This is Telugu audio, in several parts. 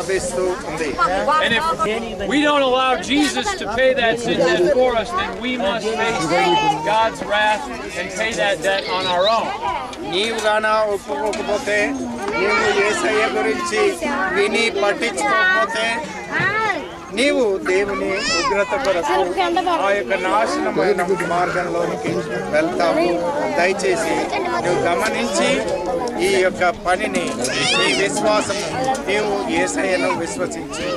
And if we don't allow Jesus to pay that sin debt for us, then we must face God's wrath and pay that debt on our own. నీవు గాన ఒప్పుకోకపోతే, నీవు యేసయ్య గురించి విని పట్టించుకోకపోతే, నీవు దేవుని ఉగ్రత కొరకు ఆ యొక్క నాశనమైన మార్గంలోనికి వెళ్తావు. దయచేసి నువ్వు గమనించి ఈ యొక్క పనిని, నీ విశ్వాసము, నీవు యేసయ్యను విశ్వసించి.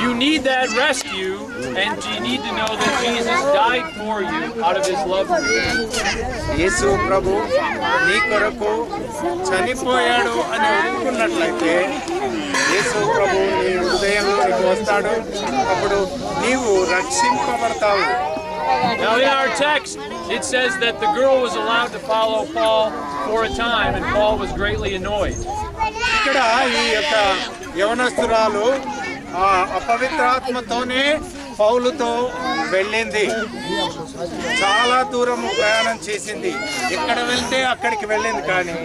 You need that rescue, and you need to know that Jesus died for you out of his love for you. యేసు ప్రభు నీ కొరకు చనిపోయాడు అని ఒప్పుకున్నట్లయితే యేసు ప్రభు నీ హృదయంలోకి వస్తాడు. అప్పుడు నీవు రక్షింపబడతావు. Now in our text, it says that the girl was allowed to follow Paul for a time, and Paul was greatly annoyed. ఇక్కడ ఈ యొక్క యవనస్తురాలు అపవిత్రాత్మతోనే పౌలుతో వెళ్ళింది. చాలా దూరం ప్రయాణం చేసింది. ఎక్కడ వెళ్తే అక్కడికి వెళ్ళింది. కానీ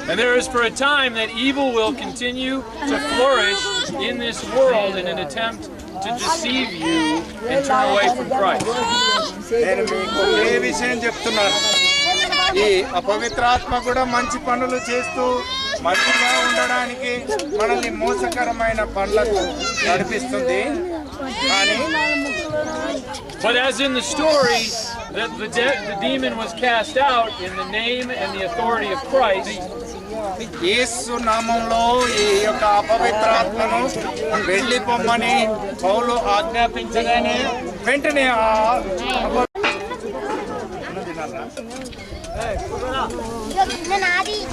and there is for a time that evil will continue to flourish in this world in an attempt to deceive you and turn away from Christ. నేను మీకు ఏ విషయం చెప్తున్నాను, ఈ అపవిత్రాత్మ కూడా మంచి పనులు చేస్తూ మంచిగా ఉండడానికి మనల్ని మోసకరమైన పనులకు నడిపిస్తుంది. కానీ but as in the story, the demon was cast out in the name and the authority of Christ. యేసు నామములో ఈ యొక్క అపవిత్రాత్మను వెళ్ళిపోమ్మని పౌలు ఆజ్ఞాపించగానే వెంటనే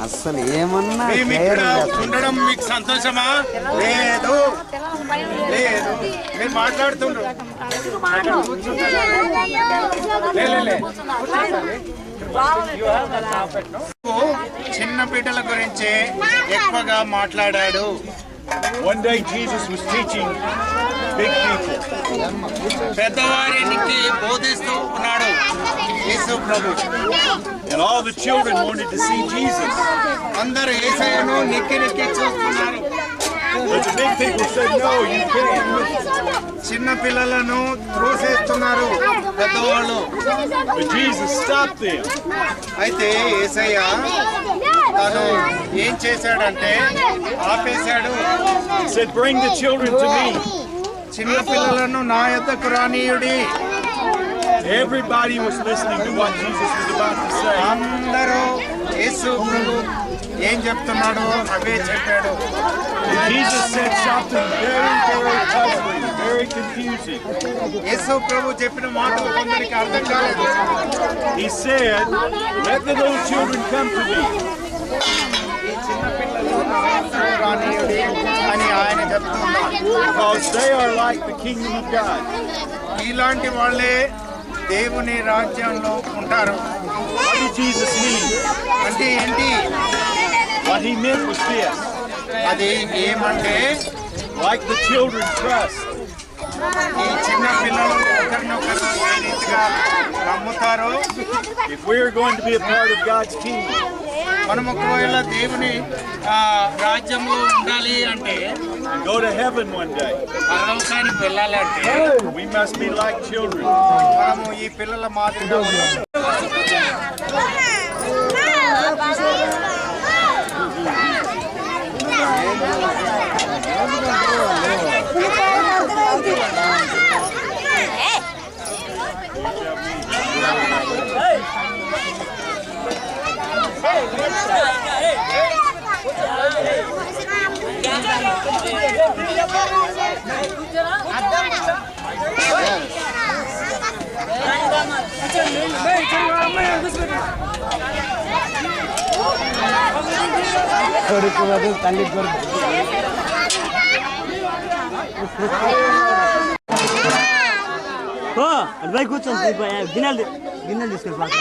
అసలు ఏమన్నా ఉండడం మీకు సంతోషమా? లేదు లేదు, మీరు మాట్లాడుతుండ్రు. చిన్న బిడ్డల గురించి ఎక్కువగా మాట్లాడాడు. One day Jesus was teaching big people. పెద్దవారికి బోధిస్తూ ఉన్నాడు యేసు ప్రభు. And all the children wanted to see Jesus. అందరూ యేసయ్యను నిక్కి నిక్కి చూస్తున్నారు. But the big people said, no, you can't. చిన్న పిల్లలను త్రోసేస్తున్నారు పెద్దవాళ్ళు. But Jesus stopped them. అయితే యేసయ్య తను ఏం చేశాడంటే ఆపేశాడు. He said, bring the children to me. చిన్న పిల్లలను నా యొద్దకు రానీయుడి. Everybody was listening to what Jesus was about to say. అందరూ యేసు ప్రభు ఏం చెప్తున్నాడో అవే చెప్పాడు. Jesus said something very, very puzzling, very confusing. యేసు ప్రభు చెప్పిన మాటలు కొందరికి అర్థం కాలేదు. He said, let the little children come to me. ఈ చిన్న పిల్లలు నా యొద్దకు రానీయుడి అని ఆయన చెప్తున్నాడు. Because they are like the kingdom of God. ఇలాంటి వాళ్ళే దేవుని రాజ్యంలో ఉంటారు. What did Jesus mean? అంటే ఏంటి? What he meant was this. అది ఏమంటే Like the children trust. ఈ చిన్న పిల్లలు ఒకరినొకరు ఏ రీతిగా నమ్ముతారో, If we're going to be a part of God's kingdom, మనం ఒకవేళ దేవుని రాజ్యంలో ఉండాలి అంటే, and go to heaven one day, పరలోకానికి వెళ్ళాలంటే we must be like children. మనము ఈ పిల్లల మాదిరిగా ఉండాలి. కొడుకు తల్లి కొడుకు కూర్చొని గిన్నెలు తీసుకొని